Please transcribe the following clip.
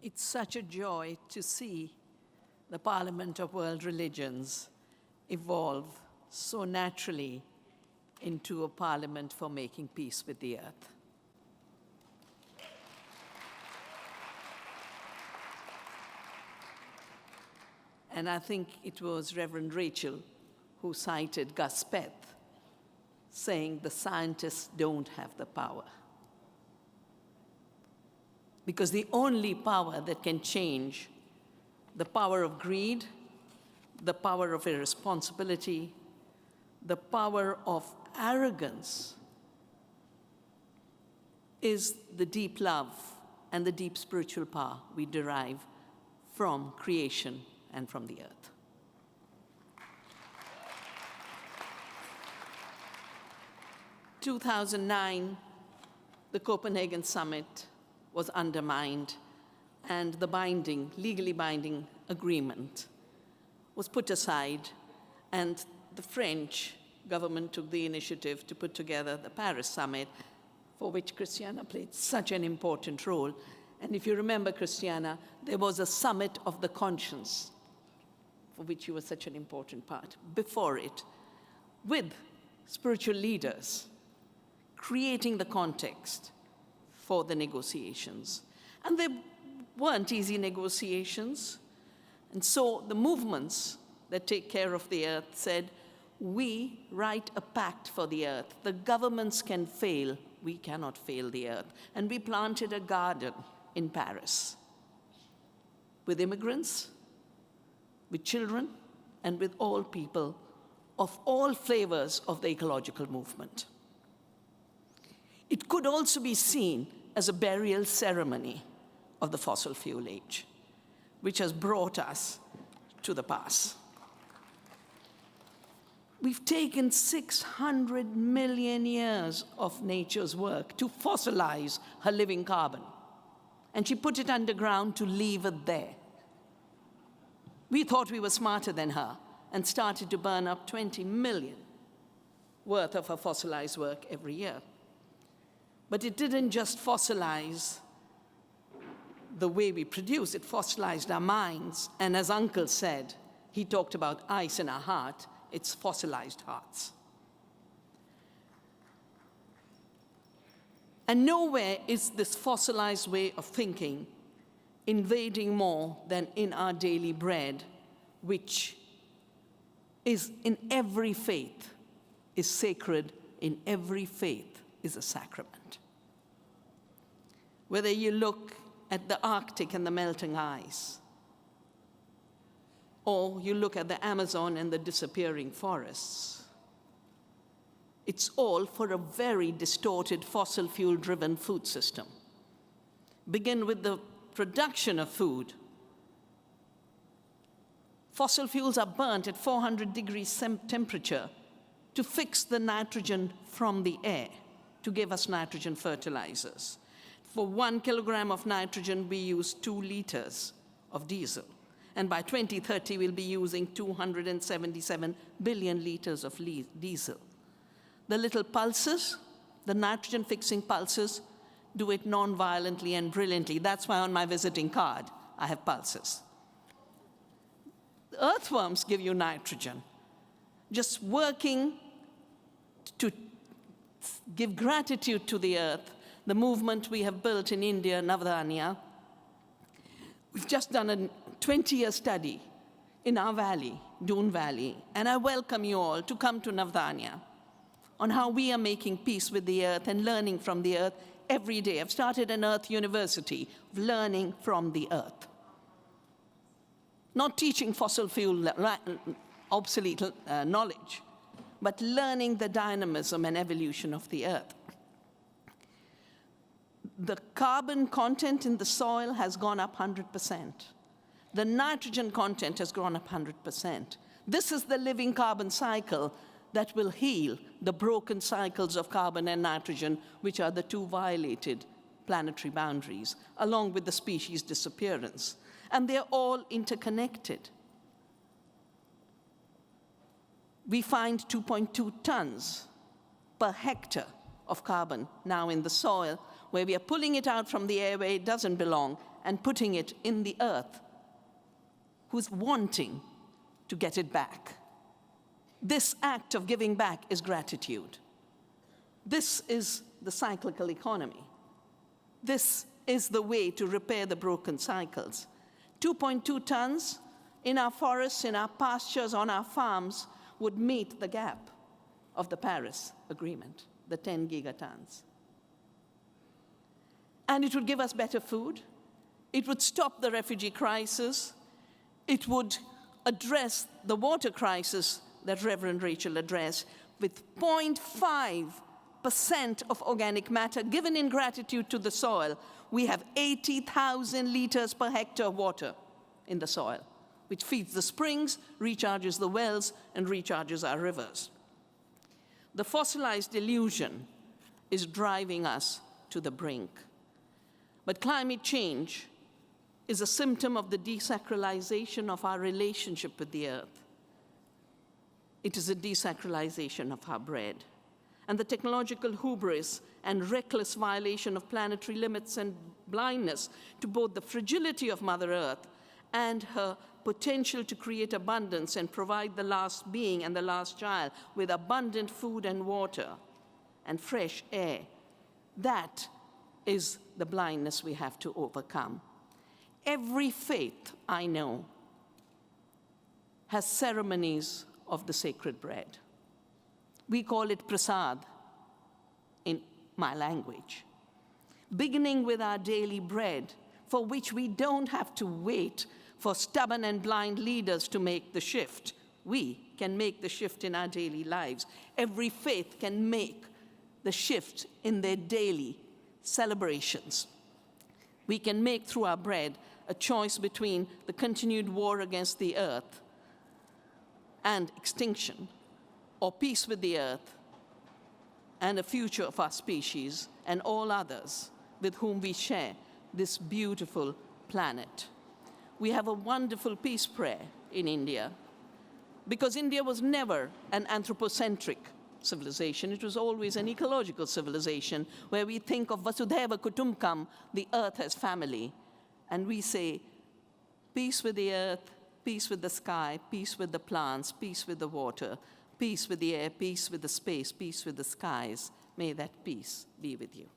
It's such a joy to see the Parliament of World Religions evolve so naturally into a parliament for making peace with the earth. And I think it was Reverend Rachel who cited Gus Speth saying the scientists don't have the power. Because the only power that can change the power of greed, the power of irresponsibility, the power of arrogance is the deep love and the deep spiritual power we derive from creation and from the earth. In 2009, the Copenhagen summit was undermined, and the legally binding agreement was put aside, and the French government took the initiative to put together the Paris summit, for which Christiana played such an important role. And if you remember, Christiana, there was a summit of the conscience, for which you were such an important part, before it, with spiritual leaders, creating the context for the negotiations. And they weren't easy negotiations. And so the movements that take care of the earth said, we write a pact for the earth. The governments can fail, we cannot fail the earth. And we planted a garden in Paris with immigrants, with children, and with all people of all flavors of the ecological movement. It could also be seen as a burial ceremony of the fossil fuel age, which has brought us to the pass. We've taken 600 million years of nature's work to fossilize her living carbon, and she put it underground to leave it there. We thought we were smarter than her and started to burn up 20 million worth of her fossilized work every year. But it didn't just fossilize the way we produce, it fossilized our minds. And as Uncle said, he talked about ice in our heart, it's fossilized hearts. And nowhere is this fossilized way of thinking invading more than in our daily bread, which is in every faith, is sacred, in every faith is a sacrament. Whether you look at the Arctic and the melting ice, or you look at the Amazon and the disappearing forests, it's all for a very distorted fossil fuel-driven food system. Begin with the production of food. Fossil fuels are burnt at 400 degrees temperature to fix the nitrogen from the air, to give us nitrogen fertilizers. For 1 kilogram of nitrogen, we use 2 liters of diesel. And by 2030, we'll be using 277 billion liters of diesel. The little pulses, the nitrogen-fixing pulses, do it non-violently and brilliantly. That's why on my visiting card, I have pulses. The earthworms give you nitrogen. Just working to give gratitude to the earth, the movement we have built in India, Navdanya. We've just done a 20-year study in our valley, Doon Valley, and I welcome you all to come to Navdanya on how we are making peace with the earth and learning from the earth every day. I've started an Earth University of learning from the earth. Not teaching fossil fuel obsolete knowledge, but learning the dynamism and evolution of the earth. The carbon content in the soil has gone up 100%. The nitrogen content has gone up 100%. This is the living carbon cycle that will heal the broken cycles of carbon and nitrogen, which are the 2 violated planetary boundaries, along with the species disappearance. And they're all interconnected. We find 2.2 tons per hectare of carbon now in the soil, where we are pulling it out from the air where it doesn't belong and putting it in the earth who's wanting to get it back. This act of giving back is gratitude. This is the cyclical economy. This is the way to repair the broken cycles. 2.2 tons in our forests, in our pastures, on our farms would meet the gap of the Paris Agreement, the 10 gigatons. And it would give us better food. It would stop the refugee crisis. It would address the water crisis that Reverend Rachel addressed with 0.5% of organic matter given in gratitude to the soil. We have 80,000 liters per hectare of water in the soil, which feeds the springs, recharges the wells, and recharges our rivers. The fossilized illusion is driving us to the brink. But climate change is a symptom of the desacralization of our relationship with the earth. It is a desacralization of our bread. And the technological hubris and reckless violation of planetary limits and blindness to both the fragility of Mother Earth and her potential to create abundance and provide the last being and the last child with abundant food and water and fresh air. That is the blindness we have to overcome. Every faith I know has ceremonies of the sacred bread. We call it prasad in my language. Beginning with our daily bread, for which we don't have to wait for stubborn and blind leaders to make the shift. We can make the shift in our daily lives. Every faith can make the shift in their daily celebrations. We can make through our bread a choice between the continued war against the earth and extinction, or peace with the earth and a future of our species and all others with whom we share this beautiful planet. We have a wonderful peace prayer in India because India was never an anthropocentric civilization. It was always an ecological civilization where we think of Vasudhaiva Kutumbakam, the earth as family. And we say, peace with the earth, peace with the sky, peace with the plants, peace with the water, peace with the air, peace with the space, peace with the skies. May that peace be with you.